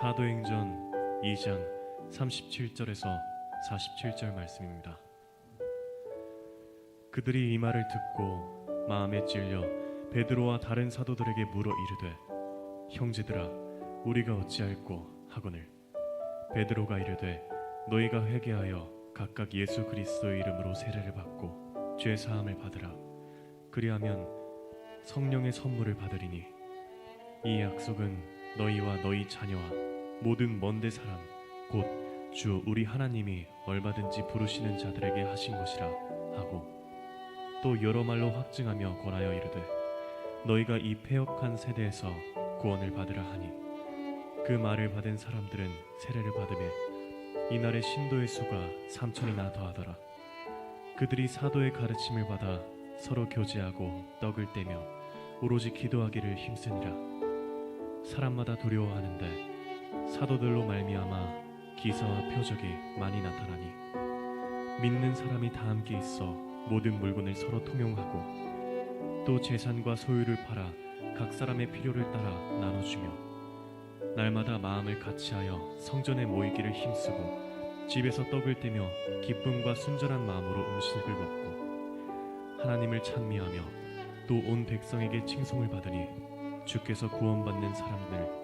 사도행전 2장 37절에서 47절 말씀입니다. 그들이 이 말을 듣고 마음에 찔려 베드로와 다른 사도들에게 물어 이르되 형제들아 우리가 어찌할꼬 하거늘 베드로가 이르되 너희가 회개하여 각각 예수 그리스도의 이름으로 세례를 받고 죄 사함을 받으라. 그리하면 성령의 선물을 받으리니 이 약속은 너희와 너희 자녀와 모든 먼데 사람 곧 주 우리 하나님이 얼마든지 부르시는 자들에게 하신 것이라 하고 또 여러 말로 확증하며 권하여 이르되 너희가 이 패역한 세대에서 구원을 받으라 하니 그 말을 받은 사람들은 세례를 받으며 이날의 신도의 수가 3,000이나 더하더라. 그들이 사도의 가르침을 받아 서로 교제하고 떡을 떼며 오로지 기도하기를 힘쓰니라. 사람마다 두려워하는데 사도들로 말미암아 기사와 표적이 많이 나타나니 믿는 사람이 다 함께 있어 모든 물건을 서로 통용하고 또 재산과 소유를 팔아 각 사람의 필요를 따라 나눠주며 날마다 마음을 같이하여 성전에 모이기를 힘쓰고 집에서 떡을 떼며 기쁨과 순전한 마음으로 음식을 먹고 하나님을 찬미하며 또 온 백성에게 칭송을 받으니 주께서 구원받는 사람들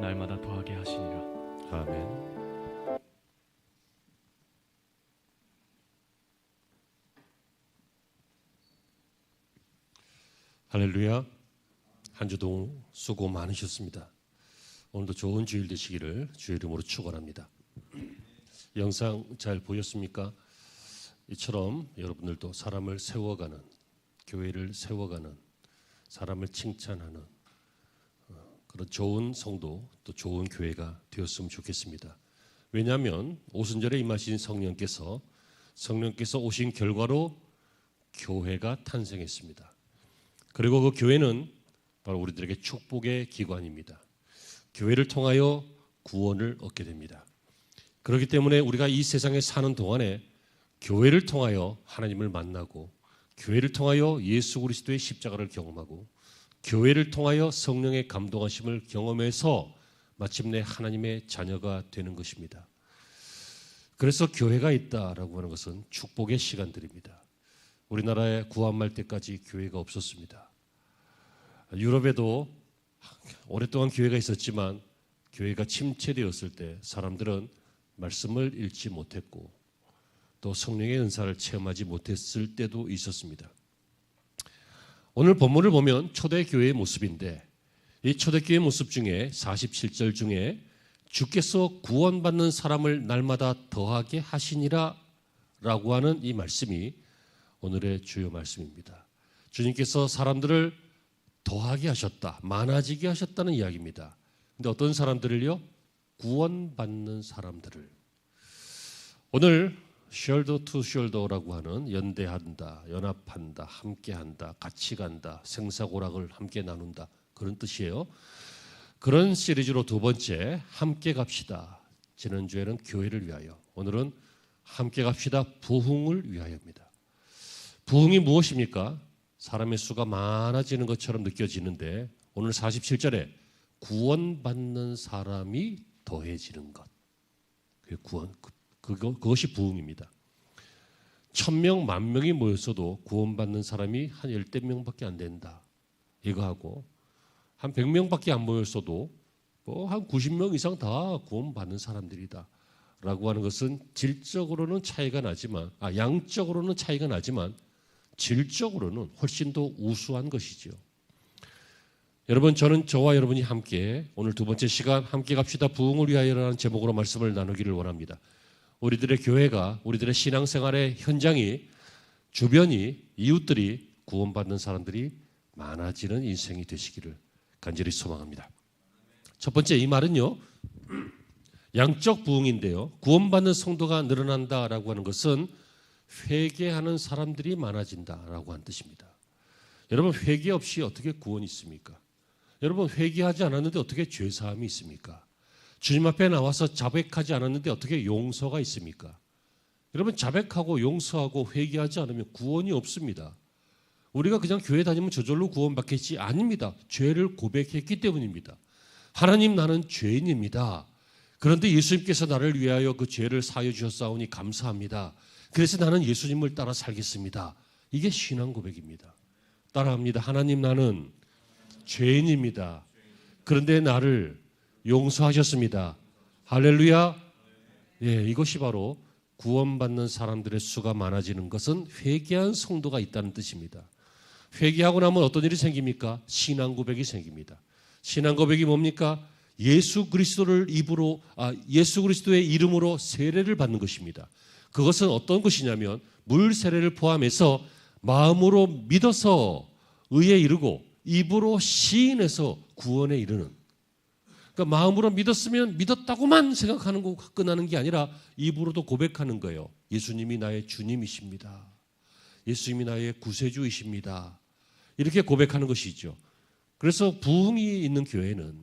날마다 더하게 하시니라. 아멘. 할렐루야. 한 주도 수고 많으셨습니다. 오늘도 좋은 주일 되시기를 주의 이름으로 축원합니다. 영상 잘 보였습니까? 이처럼 여러분들도 사람을 세워가는, 교회를 세워가는, 사람을 칭찬하는 그런 좋은 성도, 또 좋은 교회가 되었으면 좋겠습니다. 왜냐하면 오순절에 임하신 성령께서 오신 결과로 교회가 탄생했습니다. 그리고 그 교회는 바로 우리들에게 축복의 기관입니다. 교회를 통하여 구원을 얻게 됩니다. 그렇기 때문에 우리가 이 세상에 사는 동안에 교회를 통하여 하나님을 만나고, 교회를 통하여 예수 그리스도의 십자가를 경험하고, 교회를 통하여 성령의 감동하심을 경험해서 마침내 하나님의 자녀가 되는 것입니다. 그래서 교회가 있다라고 하는 것은 축복의 시간들입니다. 우리나라에 구한말 때까지 교회가 없었습니다. 유럽에도 오랫동안 교회가 있었지만 교회가 침체되었을 때 사람들은 말씀을 읽지 못했고 또 성령의 은사를 체험하지 못했을 때도 있었습니다. 오늘 본문을 보면 초대교회의 모습인데 이 초대교회의 모습 중에 47절 중에 주께서 구원받는 사람을 날마다 더하게 하시니라 라고 하는 이 말씀이 오늘의 주요 말씀입니다. 주님께서 사람들을 더하게 하셨다, 많아지게 하셨다는 이야기입니다. 근데 어떤 사람들을요? 구원받는 사람들을. 오늘 shoulder to shoulder라고 하는 연대한다, 연합한다, 함께한다, 같이 간다, 생사고락을 함께 나눈다 그런 뜻이에요. 그런 시리즈로 두 번째 함께 갑시다. 지난주에는 교회를 위하여, 오늘은 함께 갑시다 부흥을 위하여입니다. 부흥이 무엇입니까? 사람의 수가 많아지는 것처럼 느껴지는데 오늘 47절에 구원받는 사람이 더해지는 것. 그것이 부흥입니다. 1,000명, 10,000명이 모였어도 구원받는 사람이 한 10명밖에 안 된다. 이거 하고 한 100명밖에 안 모였어도 한 90명 이상 다 구원받는 사람들이다. 라고 하는 것은 질적으로는 차이가 나지만, 양적으로는 차이가 나지만 질적으로는 훨씬 더 우수한 것이죠. 여러분, 저는 저와 여러분이 함께 오늘 두 번째 시간 함께 갑시다 부흥을 위하여라는 제목으로 말씀을 나누기를 원합니다. 우리들의 교회가, 우리들의 신앙생활의 현장이, 주변이, 이웃들이 구원받는 사람들이 많아지는 인생이 되시기를 간절히 소망합니다. 첫 번째 이 말은요, 양적 부흥인데요, 구원받는 성도가 늘어난다라고 하는 것은 회개하는 사람들이 많아진다라고 하는 뜻입니다. 여러분, 회개 없이 어떻게 구원이 있습니까? 여러분, 회개하지 않았는데 어떻게 죄사함이 있습니까? 주님 앞에 나와서 자백하지 않았는데 어떻게 용서가 있습니까? 여러분, 자백하고 용서하고 회개하지 않으면 구원이 없습니다. 우리가 그냥 교회 다니면 저절로 구원받겠지? 아닙니다. 죄를 고백했기 때문입니다. 하나님 나는 죄인입니다. 그런데 예수님께서 나를 위하여 그 죄를 사하여 주셨사오니 감사합니다. 그래서 나는 예수님을 따라 살겠습니다. 이게 신앙 고백입니다. 따라합니다. 하나님 나는 죄인입니다. 그런데 나를 용서하셨습니다. 할렐루야. 예, 이것이 바로 구원받는 사람들의 수가 많아지는 것은 회개한 성도가 있다는 뜻입니다. 회개하고 나면 어떤 일이 생깁니까? 신앙 고백이 생깁니다. 신앙 고백이 뭡니까? 예수 그리스도의 이름으로 세례를 받는 것입니다. 그것은 어떤 것이냐면 물 세례를 포함해서 마음으로 믿어서 의에 이르고 입으로 시인해서 구원에 이르는, 그러니까 마음으로 믿었으면 믿었다고만 생각하는 거 끝나는 게 아니라 입으로도 고백하는 거예요. 예수님이 나의 주님이십니다. 예수님이 나의 구세주이십니다. 이렇게 고백하는 것이죠. 그래서 부흥이 있는 교회는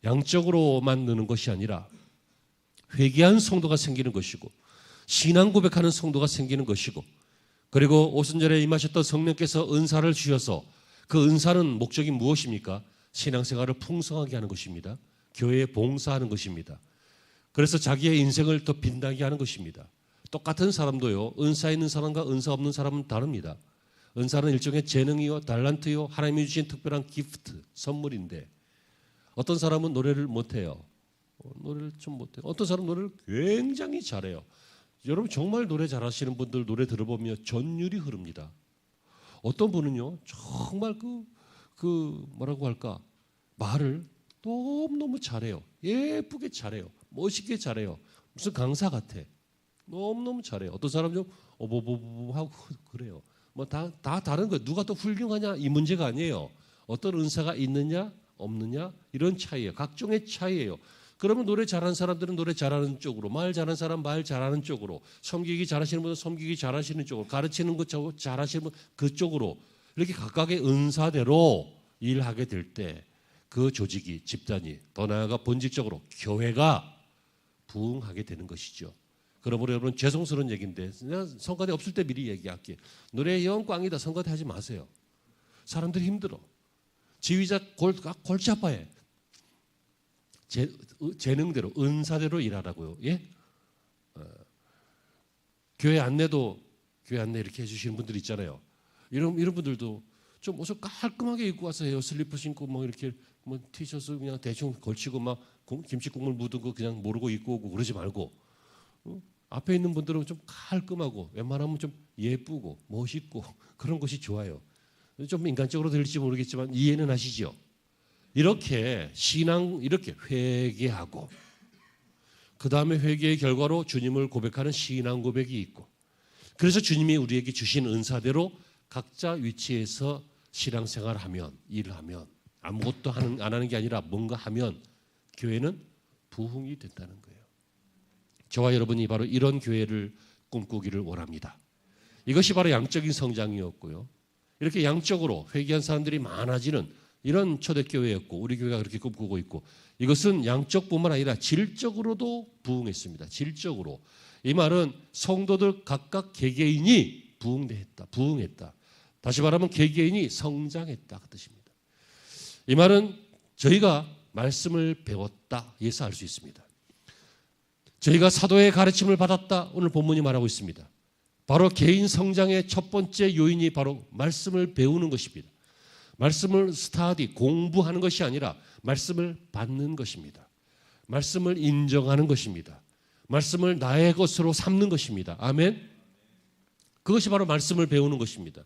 양적으로만 느는 것이 아니라 회개한 성도가 생기는 것이고 신앙 고백하는 성도가 생기는 것이고, 그리고 오순절에 임하셨던 성령께서 은사를 주셔서 그 은사는 목적이 무엇입니까? 신앙생활을 풍성하게 하는 것입니다. 교회에 봉사하는 것입니다. 그래서 자기의 인생을 더 빛나게 하는 것입니다. 똑같은 사람도요, 은사 있는 사람과 은사 없는 사람은 다릅니다. 은사는 일종의 재능이요, 달란트요, 하나님이 주신 특별한 기프트, 선물인데 어떤 사람은 노래를 못해요. 노래를 좀 못해요. 어떤 사람은 노래를 굉장히 잘해요. 여러분 정말 노래 잘하시는 분들 노래 들어보면 전율이 흐릅니다. 어떤 분은요 정말 뭐라고 할까, 말을 너무너무 잘해요. 예쁘게 잘해요. 멋있게 잘해요. 무슨 강사 같아. 너무너무 잘해요. 어떤 사람은 좀 하고 그래요. 뭐 다 다른 거예요. 누가 더 훌륭하냐 이 문제가 아니에요. 어떤 은사가 있느냐 없느냐 이런 차이예요. 각종의 차이예요. 그러면 노래 잘하는 사람들은 노래 잘하는 쪽으로, 말 잘하는 사람 말 잘하는 쪽으로, 섬기기 잘하시는 분은 섬기기 잘하시는 쪽으로, 가르치는 것 잘하시는 분 그쪽으로, 이렇게 각각의 은사대로 일하게 될 때 그 조직이, 집단이, 더 나아가 본질적으로 교회가 부흥하게 되는 것이죠. 그러므로 여러분 죄송스러운 얘기인데 성가대 없을 때 미리 얘기할게요. 노래 영 꽝이다 성가대 하지 마세요. 사람들이 힘들어. 지휘자 골치 아파해. 재능대로, 은사대로 일하라고요. 예? 교회 안내 이렇게 해주시는 분들 있잖아요. 이런 분들도 좀 옷을 깔끔하게 입고 와서 헤어슬리퍼 신고 뭐 이렇게 뭐 티셔츠 그냥 대충 걸치고 막 김치 국물 묻은 거 그냥 모르고 입고 오고 그러지 말고, 앞에 있는 분들은 좀 깔끔하고 웬만하면 좀 예쁘고 멋있고 그런 것이 좋아요. 좀 인간적으로 들릴지 모르겠지만 이해는 하시죠? 이렇게 이렇게 회개하고 그 다음에 회개의 결과로 주님을 고백하는 신앙 고백이 있고, 그래서 주님이 우리에게 주신 은사대로 각자 위치에서 신앙생활하면, 일을 하면, 아무것도 안 하는 게 아니라 뭔가 하면 교회는 부흥이 된다는 거예요. 저와 여러분이 바로 이런 교회를 꿈꾸기를 원합니다. 이것이 바로 양적인 성장이었고요. 이렇게 양적으로 회개한 사람들이 많아지는 이런 초대교회였고 우리 교회가 그렇게 꿈꾸고 있고, 이것은 양적뿐만 아니라 질적으로도 부흥했습니다. 질적으로. 이 말은 성도들 각각 개개인이 부흥했다. 다시 말하면 개개인이 성장했다 그 뜻입니다. 이 말은 저희가 말씀을 배웠다 에서 알 수 있습니다. 저희가 사도의 가르침을 받았다 오늘 본문이 말하고 있습니다. 바로 개인 성장의 첫 번째 요인이 바로 말씀을 배우는 것입니다. 말씀을 공부하는 것이 아니라 말씀을 받는 것입니다. 말씀을 인정하는 것입니다. 말씀을 나의 것으로 삼는 것입니다. 아멘. 그것이 바로 말씀을 배우는 것입니다.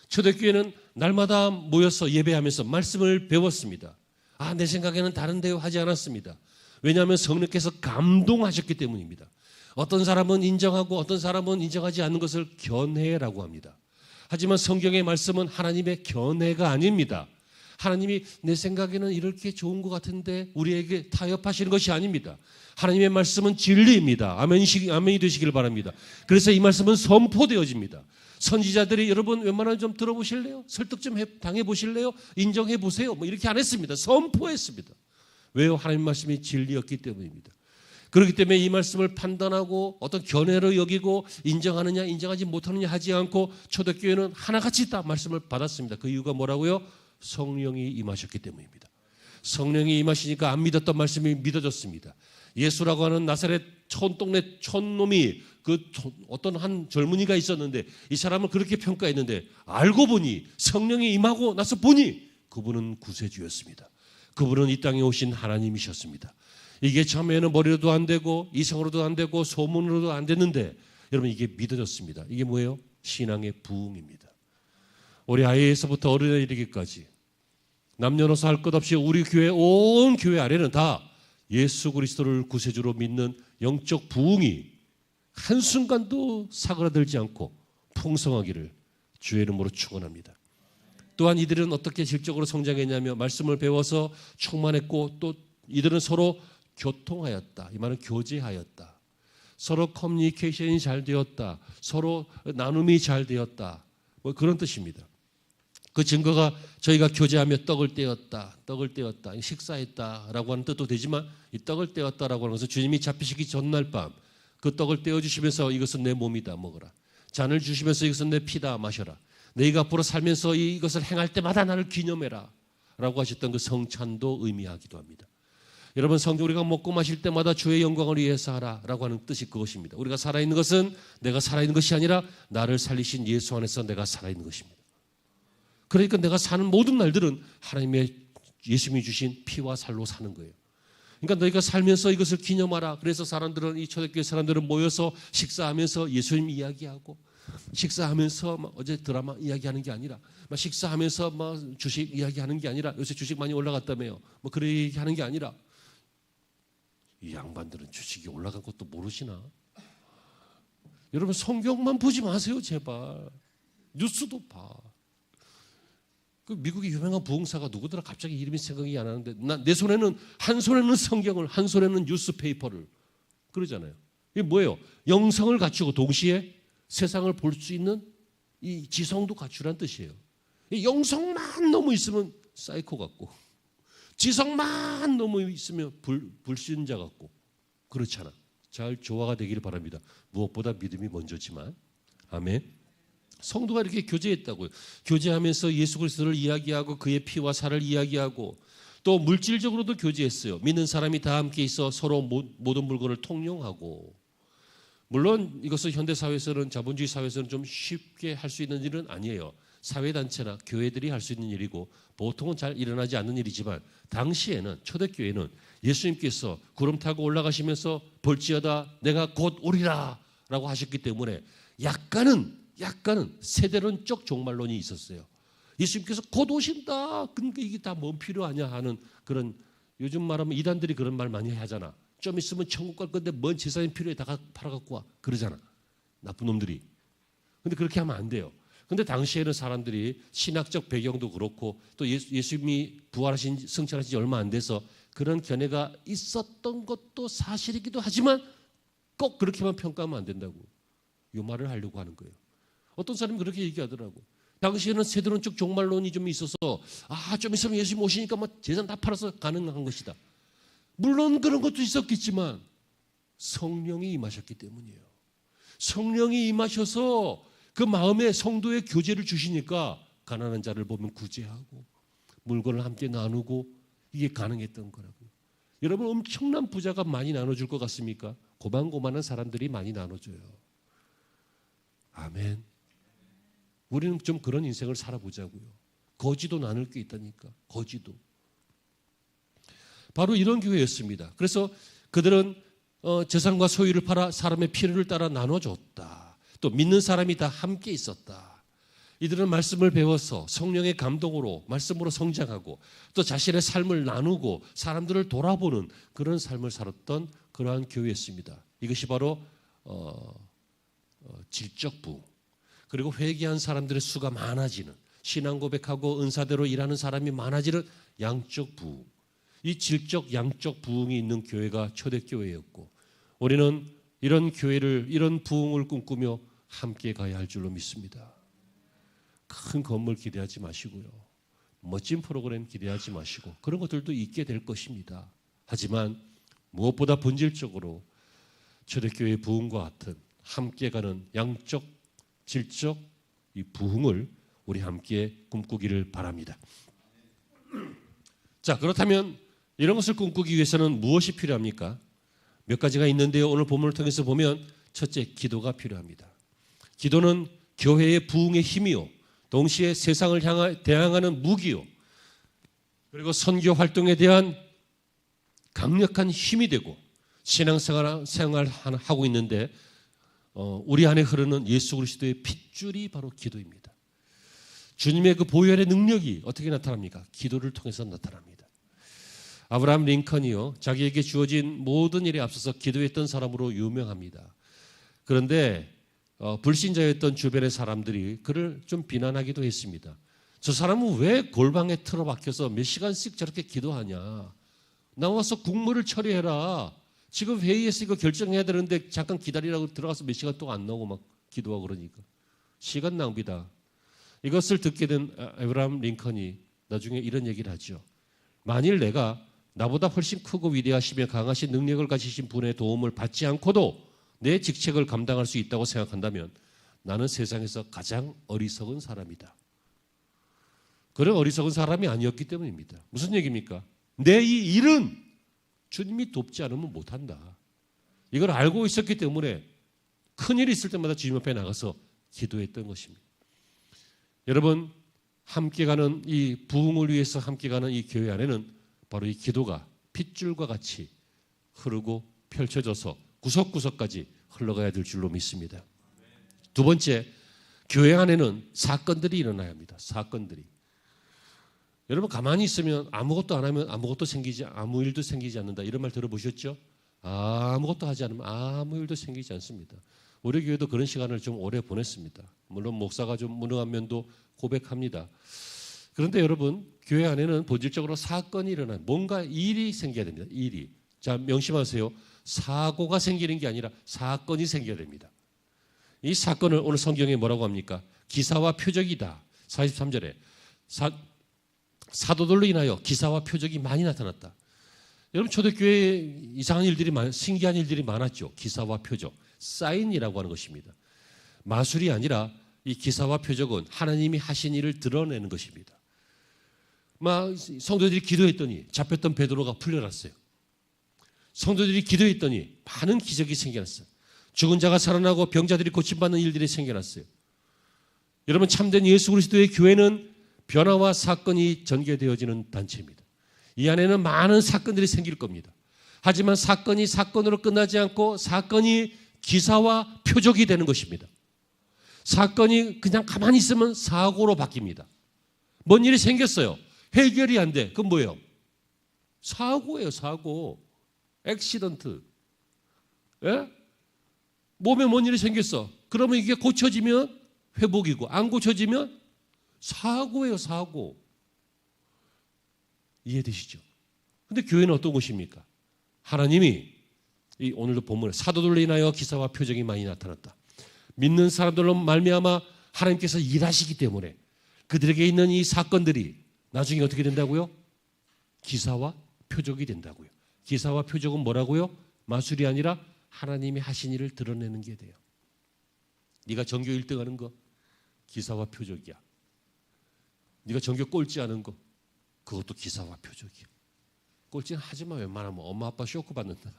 초대교회는 날마다 모여서 예배하면서 말씀을 배웠습니다. 내 생각에는 다른데요 하지 않았습니다. 왜냐하면 성령께서 감동하셨기 때문입니다. 어떤 사람은 인정하고 어떤 사람은 인정하지 않는 것을 견해라고 합니다. 하지만 성경의 말씀은 하나님의 견해가 아닙니다. 하나님이 내 생각에는 이렇게 좋은 것 같은데 우리에게 타협하시는 것이 아닙니다. 하나님의 말씀은 진리입니다. 아멘이 되시길 바랍니다. 그래서 이 말씀은 선포되어집니다. 선지자들이 여러분 웬만하면 좀 들어보실래요? 설득 좀 당해보실래요? 인정해보세요. 뭐 이렇게 안 했습니다. 선포했습니다. 왜요? 하나님 말씀이 진리였기 때문입니다. 그렇기 때문에 이 말씀을 판단하고 어떤 견해로 여기고 인정하느냐 인정하지 못하느냐 하지 않고 초대교회는 하나같이 다 말씀을 받았습니다. 그 이유가 뭐라고요? 성령이 임하셨기 때문입니다. 성령이 임하시니까 안 믿었던 말씀이 믿어졌습니다. 예수라고 하는 나사렛 촌동네 촌놈이 어떤 한 젊은이가 있었는데 이 사람을 그렇게 평가했는데 알고 보니 성령이 임하고 나서 보니 그분은 구세주였습니다. 그분은 이 땅에 오신 하나님이셨습니다. 이게 처음에는 머리로도 안 되고 이성으로도 안 되고 소문으로도 안 됐는데 여러분 이게 믿어졌습니다. 이게 뭐예요? 신앙의 부흥입니다. 우리 아이에서부터 어른에 이르기까지 남녀노소 할 것 없이 우리 교회 온 교회 아래는 다 예수 그리스도를 구세주로 믿는 영적 부흥이 한순간도 사그라들지 않고 풍성하기를 주의 이름으로 축원합니다. 또한 이들은 어떻게 질적으로 성장했냐면 말씀을 배워서 충만했고 또 이들은 서로 교통하였다. 이 말은 교제하였다. 서로 커뮤니케이션이 잘 되었다. 서로 나눔이 잘 되었다. 뭐 그런 뜻입니다. 그 증거가 저희가 교제하며 떡을 떼었다. 식사했다라고 하는 뜻도 되지만 이 떡을 떼었다라고 하는 것은 주님이 잡히시기 전날 밤 그 떡을 떼어주시면서 이것은 내 몸이다 먹어라. 잔을 주시면서 이것은 내 피다 마셔라. 너희가 앞으로 살면서 이것을 행할 때마다 나를 기념해라 라고 하셨던 그 성찬도 의미하기도 합니다. 여러분 성경 우리가 먹고 마실 때마다 주의 영광을 위해서 하라라고 하는 뜻이 그것입니다. 우리가 살아있는 것은 내가 살아있는 것이 아니라 나를 살리신 예수 안에서 내가 살아있는 것입니다. 그러니까 내가 사는 모든 날들은 하나님의 예수님이 주신 피와 살로 사는 거예요. 그러니까 너희가 살면서 이것을 기념하라. 그래서 사람들은 이 초대교회 사람들은 모여서 식사하면서 예수님 이야기하고 식사하면서 막 어제 드라마 이야기하는 게 아니라 막 식사하면서 막 주식 이야기하는 게 아니라 요새 주식 많이 올라갔다며요. 뭐 그런 얘기하는 게 아니라 이 양반들은 주식이 올라간 것도 모르시나? 여러분 성경만 보지 마세요 제발. 뉴스도 봐. 그 미국의 유명한 부흥사가 누구더라 갑자기 이름이 생각이 안 나는데 내 손에는 한 손에는 성경을 한 손에는 뉴스페이퍼를 그러잖아요. 이게 뭐예요? 영성을 갖추고 동시에 세상을 볼 수 있는 이 지성도 갖추라는 뜻이에요. 영성만 너무 있으면 사이코 같고 지성만 너무 있으면 불신자 같고 그렇잖아. 잘 조화가 되기를 바랍니다. 무엇보다 믿음이 먼저지만 아멘. 성도가 이렇게 교제했다고요. 교제하면서 예수 그리스도를 이야기하고 그의 피와 살을 이야기하고 또 물질적으로도 교제했어요. 믿는 사람이 다 함께 있어 서로 모든 물건을 통용하고 물론 이것은 현대사회에서는 자본주의 사회에서는 좀 쉽게 할 수 있는 일은 아니에요. 사회단체나 교회들이 할 수 있는 일이고 보통은 잘 일어나지 않는 일이지만 당시에는 초대교회는 예수님께서 구름 타고 올라가시면서 볼지어다 내가 곧 오리라 라고 하셨기 때문에 약간은 세대론적 종말론이 있었어요. 예수님께서 곧 오신다. 그러니까 이게 다 뭔 필요하냐 하는 그런 요즘 말하면 이단들이 그런 말 많이 하잖아. 좀 있으면 천국 갈 건데 뭔 제사님 필요해 다 팔아갖고 와 그러잖아. 나쁜 놈들이. 근데 그렇게 하면 안 돼요. 근데 당시에는 사람들이 신학적 배경도 그렇고 또 예수님이 부활하신 승천하신 지 얼마 안 돼서 그런 견해가 있었던 것도 사실이기도 하지만 꼭 그렇게만 평가하면 안 된다고 이 말을 하려고 하는 거예요. 어떤 사람이 그렇게 얘기하더라고. 당시에는 세대론적 종말론이 좀 있어서 좀 있으면 예수님 오시니까 막 재산 다 팔아서 가능한 것이다. 물론 그런 것도 있었겠지만 성령이 임하셨기 때문이에요. 성령이 임하셔서 그 마음에 성도의 교제를 주시니까 가난한 자를 보면 구제하고 물건을 함께 나누고 이게 가능했던 거라고요. 여러분 엄청난 부자가 많이 나눠줄 것 같습니까? 고만고만한 사람들이 많이 나눠줘요. 아멘. 우리는 좀 그런 인생을 살아보자고요. 거지도 나눌 게 있다니까. 거지도. 바로 이런 교회였습니다. 그래서 그들은 재산과 소유를 팔아 사람의 필요를 따라 나눠줬다. 또 믿는 사람이 다 함께 있었다. 이들은 말씀을 배워서 성령의 감동으로 말씀으로 성장하고 또 자신의 삶을 나누고 사람들을 돌아보는 그런 삶을 살았던 그러한 교회였습니다. 이것이 바로 질적 부흥. 그리고 회개한 사람들의 수가 많아지는 신앙 고백하고 은사대로 일하는 사람이 많아지는 양적 부흥. 이 질적 양적 부흥이 있는 교회가 초대교회였고 우리는 이런 교회를 이런 부흥을 꿈꾸며 함께 가야 할 줄로 믿습니다. 큰 건물 기대하지 마시고요. 멋진 프로그램 기대하지 마시고 그런 것들도 있게 될 것입니다. 하지만 무엇보다 본질적으로 초대교회의 부흥과 같은 함께 가는 양적 질적 이 부흥을 우리 함께 꿈꾸기를 바랍니다. 자, 그렇다면 이런 것을 꿈꾸기 위해서는 무엇이 필요합니까? 몇 가지가 있는데요. 오늘 본문을 통해서 보면 첫째, 기도가 필요합니다. 기도는 교회의 부흥의 힘이요, 동시에 세상을 대항하는 무기요, 그리고 선교 활동에 대한 강력한 힘이 되고 신앙생활하고 있는데 우리 안에 흐르는 예수 그리스도의 핏줄이 바로 기도입니다. 주님의 그 보혈의 능력이 어떻게 나타납니까? 기도를 통해서 나타납니다. 아브라함 링컨이요, 자기에게 주어진 모든 일에 앞서서 기도했던 사람으로 유명합니다. 그런데 불신자였던 주변의 사람들이 그를 좀 비난하기도 했습니다. 저 사람은 왜 골방에 틀어박혀서 몇 시간씩 저렇게 기도하냐? 나와서 국무를 처리해라. 지금 회의에서 이거 결정해야 되는데 잠깐 기다리라고 들어가서 몇 시간 동안 안 나오고 막 기도하고 그러니까 시간 낭비다. 이것을 듣게 된 아브라함 링컨이 나중에 이런 얘기를 하죠. 만일 내가 나보다 훨씬 크고 위대하시며 강하신 능력을 가지신 분의 도움을 받지 않고도 내 직책을 감당할 수 있다고 생각한다면 나는 세상에서 가장 어리석은 사람이다. 그런 어리석은 사람이 아니었기 때문입니다. 무슨 얘기입니까? 내 이 일은 주님이 돕지 않으면 못한다. 이걸 알고 있었기 때문에 큰일이 있을 때마다 주님 앞에 나가서 기도했던 것입니다. 여러분, 함께 가는 이 부흥을 위해서 함께 가는 이 교회 안에는 바로 이 기도가 핏줄과 같이 흐르고 펼쳐져서 구석구석까지 흘러가야 될 줄로 믿습니다. 두 번째, 교회 안에는 사건들이 일어나야 합니다. 사건들이. 여러분, 가만히 있으면 아무것도 안 하면 아무 일도 생기지 않는다. 이런 말 들어보셨죠? 아무것도 하지 않으면 아무 일도 생기지 않습니다. 우리 교회도 그런 시간을 좀 오래 보냈습니다. 물론 목사가 좀 무능한 면도 고백합니다. 그런데 여러분, 교회 안에는 본질적으로 사건이 일어나요. 뭔가 일이 생겨야 됩니다. 일이. 자, 명심하세요. 사고가 생기는 게 아니라 사건이 생겨야 됩니다. 이 사건을 오늘 성경에 뭐라고 합니까? 기사와 표적이다. 43절에 사도들로 인하여 기사와 표적이 많이 나타났다. 여러분, 초대교회에 이상한 일들이 신기한 일들이 많았죠. 기사와 표적, 사인이라고 하는 것입니다. 마술이 아니라 이 기사와 표적은 하나님이 하신 일을 드러내는 것입니다. 성도들이 기도했더니 잡혔던 베드로가 풀려났어요. 성도들이 기도했더니 많은 기적이 생겨났어요. 죽은 자가 살아나고 병자들이 고침받는 일들이 생겨났어요. 여러분, 참된 예수 그리스도의 교회는 변화와 사건이 전개되어지는 단체입니다. 이 안에는 많은 사건들이 생길 겁니다. 하지만 사건이 사건으로 끝나지 않고 사건이 기사와 표적이 되는 것입니다. 사건이 그냥 가만히 있으면 사고로 바뀝니다. 뭔 일이 생겼어요. 해결이 안 돼. 그건 뭐예요? 사고예요, 사고. 액시던트. 예? 몸에 뭔 일이 생겼어. 그러면 이게 고쳐지면 회복이고 안 고쳐지면 사고예요, 사고. 이해되시죠? 근데 교회는 어떤 곳입니까? 하나님이 이 오늘도 본문에 사도들로 인하여 기사와 표적이 많이 나타났다. 믿는 사람들로 말미암아 하나님께서 일하시기 때문에 그들에게 있는 이 사건들이 나중에 어떻게 된다고요? 기사와 표적이 된다고요. 기사와 표적은 뭐라고요? 마술이 아니라 하나님이 하신 일을 드러내는 게 돼요. 네가 전교 1등 하는 거 기사와 표적이야. 네가 전교 꼴찌 하는 거 그것도 기사와 표적이야. 꼴찌는 하지 마. 웬만하면 엄마 아빠 쇼크 받는다.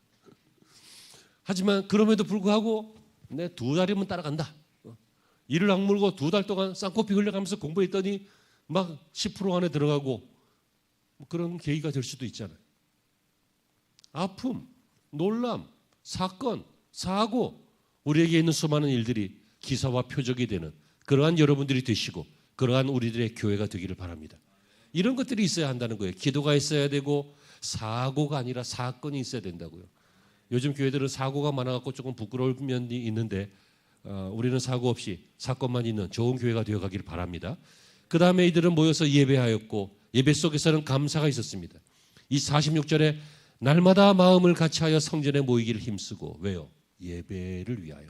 하지만 그럼에도 불구하고 내 2달이면 따라간다. 이를 악물고 2달 동안 쌍코피 흘려가면서 공부했더니 막 10% 안에 들어가고 그런 계기가 될 수도 있잖아요. 아픔, 놀람, 사건, 사고, 우리에게 있는 수많은 일들이 기사와 표적이 되는 그러한 여러분들이 되시고 그러한 우리들의 교회가 되기를 바랍니다. 이런 것들이 있어야 한다는 거예요. 기도가 있어야 되고 사고가 아니라 사건이 있어야 된다고요. 요즘 교회들은 사고가 많아갖고 조금 부끄러울 면이 있는데 우리는 사고 없이 사건만 있는 좋은 교회가 되어가기를 바랍니다. 그 다음에 이들은 모여서 예배하였고 예배 속에서는 감사가 있었습니다. 이 46절에 날마다 마음을 같이하여 성전에 모이기를 힘쓰고 왜요? 예배를 위하여.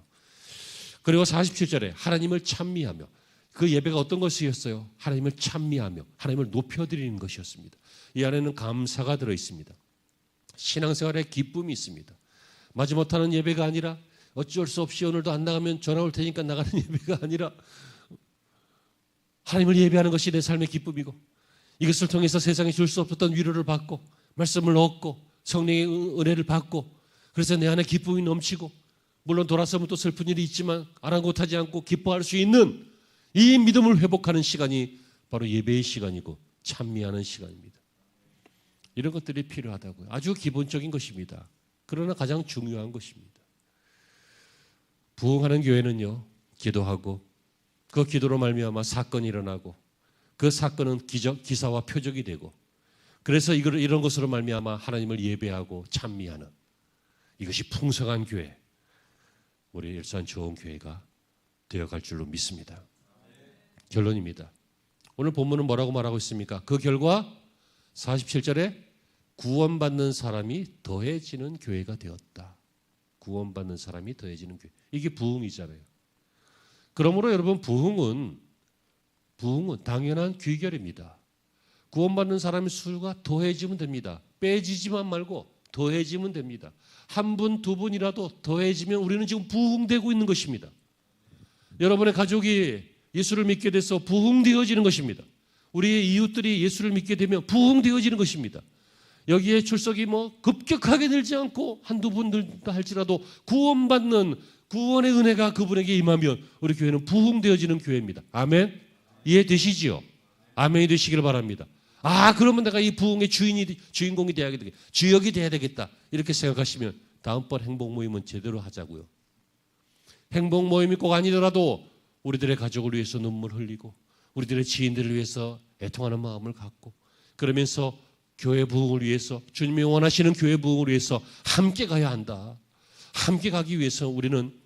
그리고 47절에 하나님을 찬미하며 그 예배가 어떤 것이었어요? 하나님을 찬미하며 하나님을 높여드리는 것이었습니다. 이 안에는 감사가 들어있습니다. 신앙생활에 기쁨이 있습니다. 마지못하는 예배가 아니라 어쩔 수 없이 오늘도 안 나가면 전화 올 테니까 나가는 예배가 아니라 하나님을 예배하는 것이 내 삶의 기쁨이고 이것을 통해서 세상에 줄 수 없었던 위로를 받고 말씀을 얻고 성령의 은혜를 받고 그래서 내 안에 기쁨이 넘치고 물론 돌아서면 또 슬픈 일이 있지만 아랑곳하지 않고 기뻐할 수 있는 이 믿음을 회복하는 시간이 바로 예배의 시간이고 찬미하는 시간입니다. 이런 것들이 필요하다고요. 아주 기본적인 것입니다. 그러나 가장 중요한 것입니다. 부흥하는 교회는요, 기도하고 그 기도로 말미암아 사건이 일어나고 그 사건은 기사와 표적이 되고 그래서 이런 것으로 말미암아 하나님을 예배하고 찬미하는 이것이 풍성한 교회, 우리 일산 좋은 교회가 되어갈 줄로 믿습니다. 결론입니다. 오늘 본문은 뭐라고 말하고 있습니까? 그 결과 47절에 구원받는 사람이 더해지는 교회가 되었다. 구원받는 사람이 더해지는 교회. 이게 부흥이잖아요. 그러므로 여러분 부흥은 당연한 귀결입니다. 구원받는 사람의 수가 더해지면 됩니다. 빼지지만 말고 더해지면 됩니다. 한 분, 두 분이라도 더해지면 우리는 지금 부흥되고 있는 것입니다. 여러분의 가족이 예수를 믿게 돼서 부흥되어지는 것입니다. 우리의 이웃들이 예수를 믿게 되면 부흥되어지는 것입니다. 여기에 출석이 급격하게 늘지 않고 한두 분 늘다 할지라도 구원받는 구원의 은혜가 그분에게 임하면 우리 교회는 부흥되어지는 교회입니다. 아멘? 이해되시지요? 아멘이 되시기를 바랍니다. 그러면 내가 이 부흥의 주인공이 돼야 되겠다. 주역이 돼야 되겠다. 이렇게 생각하시면 다음번 행복 모임은 제대로 하자고요. 행복 모임이 꼭 아니더라도 우리들의 가족을 위해서 눈물 흘리고 우리들의 지인들을 위해서 애통하는 마음을 갖고 그러면서 교회 부흥을 위해서 주님이 원하시는 교회 부흥을 위해서 함께 가야 한다. 함께 가기 위해서 우리는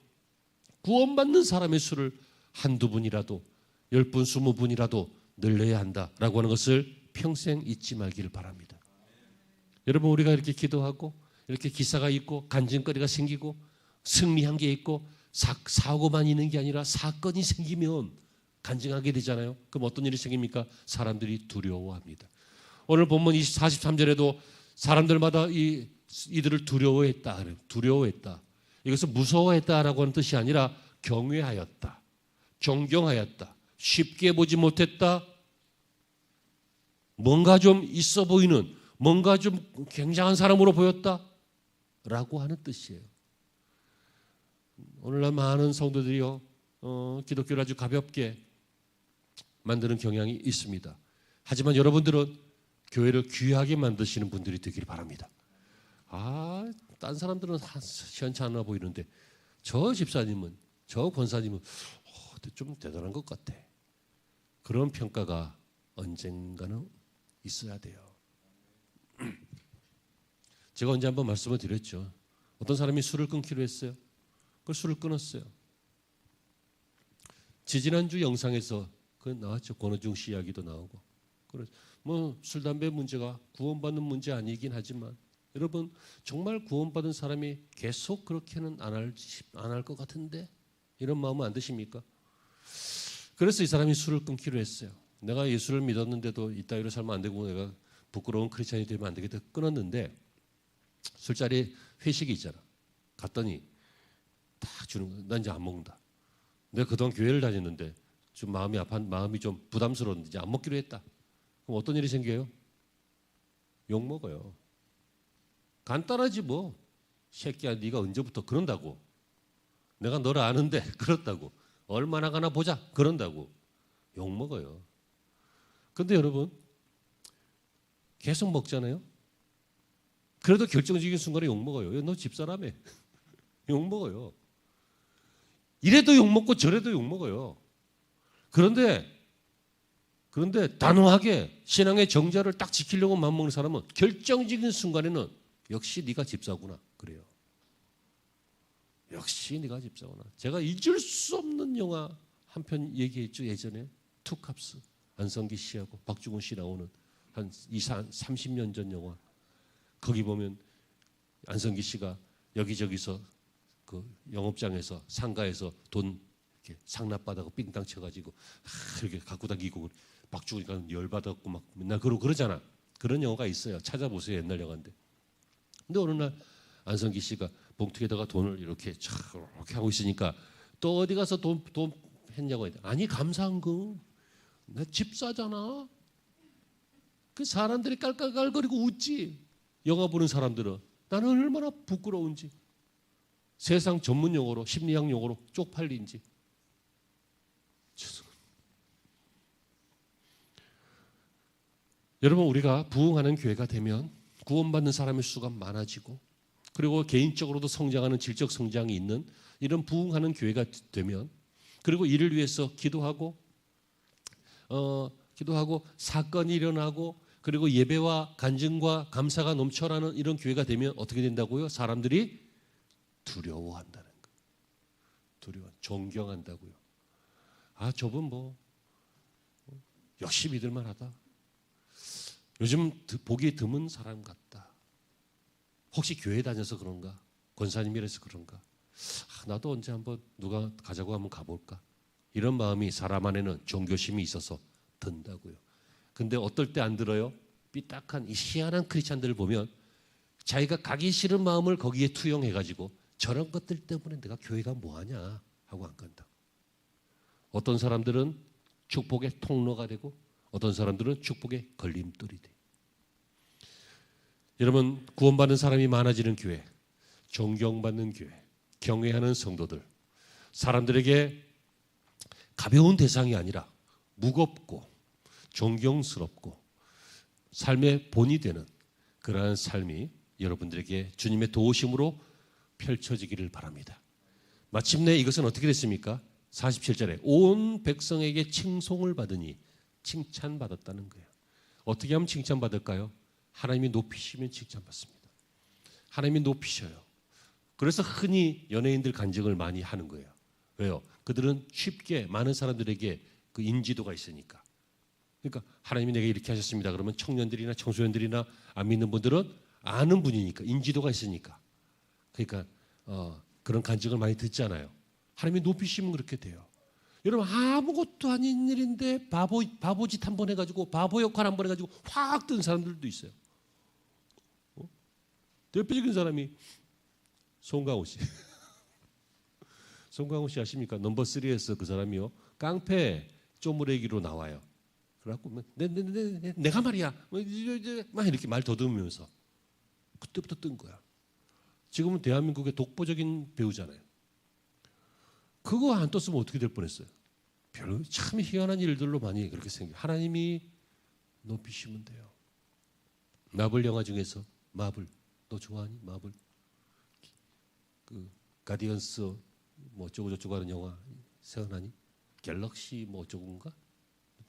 구원받는 사람의 수를 한두 분이라도 10분, 20분이라도 늘려야 한다라고 하는 것을 평생 잊지 말기를 바랍니다. 여러분 우리가 이렇게 기도하고 이렇게 기사가 있고 간증거리가 생기고 승리한 게 있고 사고만 있는 게 아니라 사건이 생기면 간증하게 되잖아요. 그럼 어떤 일이 생깁니까? 사람들이 두려워합니다. 오늘 본문 43절에도 사람들마다 이들을 두려워했다. 두려워했다. 이것은 무서워했다라고 하는 뜻이 아니라 경외하였다. 존경하였다. 쉽게 보지 못했다. 뭔가 좀 있어 보이는, 뭔가 좀 굉장한 사람으로 보였다. 라고 하는 뜻이에요. 오늘날 많은 성도들이요, 기독교를 아주 가볍게 만드는 경향이 있습니다. 하지만 여러분들은 교회를 귀하게 만드시는 분들이 되기를 바랍니다. 딴 사람들은 시원치 않아 보이는데 저 집사님은, 저 권사님은 좀 대단한 것 같아. 그런 평가가 언젠가는 있어야 돼요. 제가 언제 한번 말씀을 드렸죠. 어떤 사람이 술을 끊기로 했어요. 그 술을 끊었어요. 지지난주 영상에서 그 나왔죠. 권호중 씨 이야기도 나오고. 술, 담배 문제가 구원받는 문제 아니긴 하지만 여러분 정말 구원받은 사람이 계속 그렇게는 안 할 것 같은데 이런 마음은 안 드십니까? 그래서 이 사람이 술을 끊기로 했어요. 내가 예수를 믿었는데도 이따위로 살면 안 되고 내가 부끄러운 크리스찬이 되면 안 되겠다 끊었는데 술자리 회식이 있잖아. 갔더니 딱 주는 거야. 난 이제 안 먹는다. 내가 그동안 교회를 다녔는데 좀 마음이 좀 부담스러웠는데 이제 안 먹기로 했다. 그럼 어떤 일이 생겨요? 욕 먹어요. 간단하지 뭐. 새끼야 네가 언제부터 그런다고. 내가 너를 아는데 그렇다고. 얼마나 가나 보자 그런다고. 욕 먹어요. 근데 여러분 계속 먹잖아요. 그래도 결정적인 순간에 욕 먹어요. 너 집사라며. 욕 먹어요. 이래도 욕 먹고 저래도 욕 먹어요. 그런데 단호하게 신앙의 정자를 딱 지키려고 마음먹는 사람은 결정적인 순간에는 역시 네가 집사구나 그래요. 역시 네가 집사구나. 제가 잊을 수 없는 영화 한 편 얘기했죠. 예전에 투캅스 안성기 씨하고 박중훈 씨 나오는 한 30년 전 영화. 거기 보면 안성기 씨가 여기저기서 그 영업장에서 상가에서 돈 이렇게 상납받아고 삥땅 쳐가지고 이렇게 갖고 다니고 박중훈이가 열받았고 막 맨날 그러잖아. 그런 영화가 있어요. 찾아보세요. 옛날 영화인데. 근데 어느 날 안성기 씨가 봉투에다가 돈을 이렇게 하고 있으니까 또 어디 가서 돈 했냐고 해야 돼. 아니 감사한금. 내 집사잖아. 그 사람들이 깔깔깔거리고 웃지. 영화 보는 사람들은 나는 얼마나 부끄러운지. 세상 전문 용어로 심리학 용어로 쪽팔린지. 여러분, 우리가 부흥하는 교회가 되면 구원받는 사람의 수가 많아지고, 그리고 개인적으로도 성장하는 질적 성장이 있는 이런 부흥하는 교회가 되면, 그리고 이를 위해서 기도하고 사건이 일어나고, 그리고 예배와 간증과 감사가 넘쳐나는 이런 교회가 되면 어떻게 된다고요? 사람들이 두려워한다는 거예요. 존경한다고요. 아, 저분 뭐 역시 믿을만 하다. 요즘 보기 드문 사람 같다. 혹시 교회 다녀서 그런가? 권사님이라서 그런가? 나도 언제 한번 누가 가자고 하면 가볼까? 이런 마음이 사람 안에는 종교심이 있어서 든다고요. 근데 어떨 때 안 들어요? 삐딱한 이 희한한 크리스찬들을 보면 자기가 가기 싫은 마음을 거기에 투영해가지고 저런 것들 때문에 내가 교회가 뭐하냐 하고 안 간다. 어떤 사람들은 축복의 통로가 되고, 어떤 사람들은 축복의 걸림돌이 돼. 여러분, 구원받는 사람이 많아지는 교회, 존경받는 교회, 경외하는 성도들, 사람들에게 가벼운 대상이 아니라 무겁고 존경스럽고 삶의 본이 되는 그러한 삶이 여러분들에게 주님의 도우심으로 펼쳐지기를 바랍니다. 마침내 이것은 어떻게 됐습니까? 47절에 온 백성에게 칭송을 받으니 칭찬받았다는 거예요. 어떻게 하면 칭찬받을까요? 하나님이 높이시면 칭찬받습니다. 하나님이 높이셔요. 그래서 흔히 연예인들 간증을 많이 하는 거예요. 왜요? 그들은 쉽게 많은 사람들에게 그 인지도가 있으니까. 그러니까 하나님이 내게 이렇게 하셨습니다. 그러면 청년들이나 청소년들이나 안 믿는 분들은 아는 분이니까, 인지도가 있으니까. 그러니까 그런 간증을 많이 듣잖아요. 하나님이 높이시면 그렇게 돼요. 여러분, 아무것도 아닌 일인데 바보짓 한 번 해가지고, 바보 역할 한 번 해가지고 확 뜬 사람들도 있어요. 대표적인 사람이 송강호 씨. 송강호 씨 아십니까? 넘버 3에서 그 사람이요, 깡패 쪼무레기로 나와요. 그래갖고 내가 말이야 막 이렇게 말 더듬으면서 그때부터 뜬 거야. 지금은 대한민국의 독보적인 배우잖아요. 그거 안 떴으면 어떻게 될 뻔했어요. 별로 참 희한한 일들로 많이 그렇게 생겨요. 하나님이 높이시면 돼요. 마블 영화 중에서 마블, 너 좋아하니? 마블, 그 가디언스 뭐 어쩌고 저쩌고 하는 영화 생각나니? 갤럭시 뭐 어쩌고인가?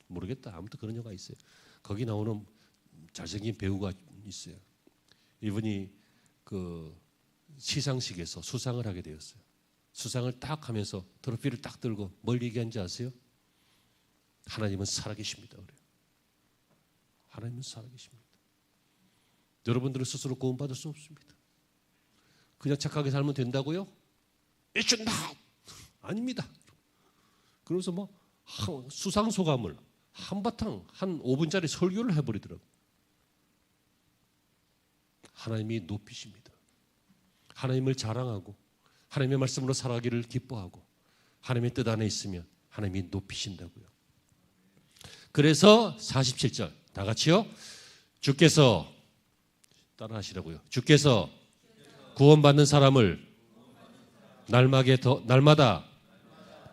모르겠다. 아무튼 그런 영화 있어요. 거기 나오는 잘생긴 배우가 있어요. 이분이 그 시상식에서 수상을 하게 되었어요. 수상을 딱 하면서 트로피를 딱 들고 뭘 얘기한지 아세요? 하나님은 살아계십니다. 그래요. 하나님은 살아계십니다. 여러분들은 스스로 구원받을 수 없습니다. 그냥 착하게 살면 된다고요? It should not. 아닙니다. 그러면서 뭐 수상소감을 한바탕 한 5분짜리 설교를 해버리더라고요. 하나님이 높이십니다. 하나님을 자랑하고 하나님의 말씀으로 살아가기를 기뻐하고 하나님의 뜻 안에 있으면 하나님이 높이신다고요. 그래서 47절 다 같이요. 주께서 따라하시라고요. 주께서 구원받는 사람을 날마다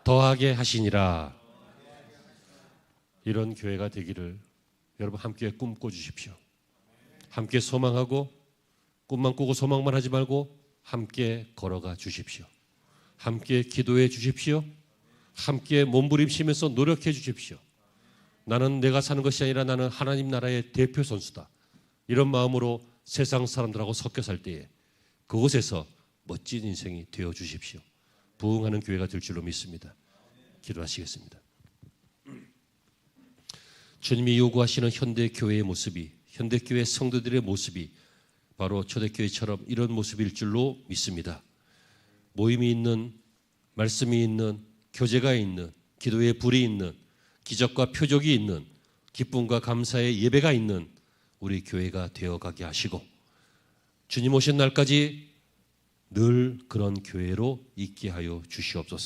더하게 하시니라. 이런 교회가 되기를 여러분 함께 꿈꿔 주십시오. 함께 소망하고 꿈만 꾸고 소망만 하지 말고 함께 걸어가 주십시오. 함께 기도해 주십시오. 함께 몸부림치면서 노력해 주십시오. 나는 내가 사는 것이 아니라 나는 하나님 나라의 대표 선수다. 이런 마음으로 세상 사람들하고 섞여 살 때에 그곳에서 멋진 인생이 되어 주십시오. 부흥하는 교회가 될 줄로 믿습니다. 기도하시겠습니다. 주님이 요구하시는 현대교회의 모습이, 현대교회 성도들의 모습이 바로 초대교회처럼 이런 모습일 줄로 믿습니다. 모임이 있는, 말씀이 있는, 교제가 있는, 기도의 불이 있는, 기적과 표적이 있는, 기쁨과 감사의 예배가 있는 우리 교회가 되어가게 하시고 주님 오신 날까지 늘 그런 교회로 있게 하여 주시옵소서.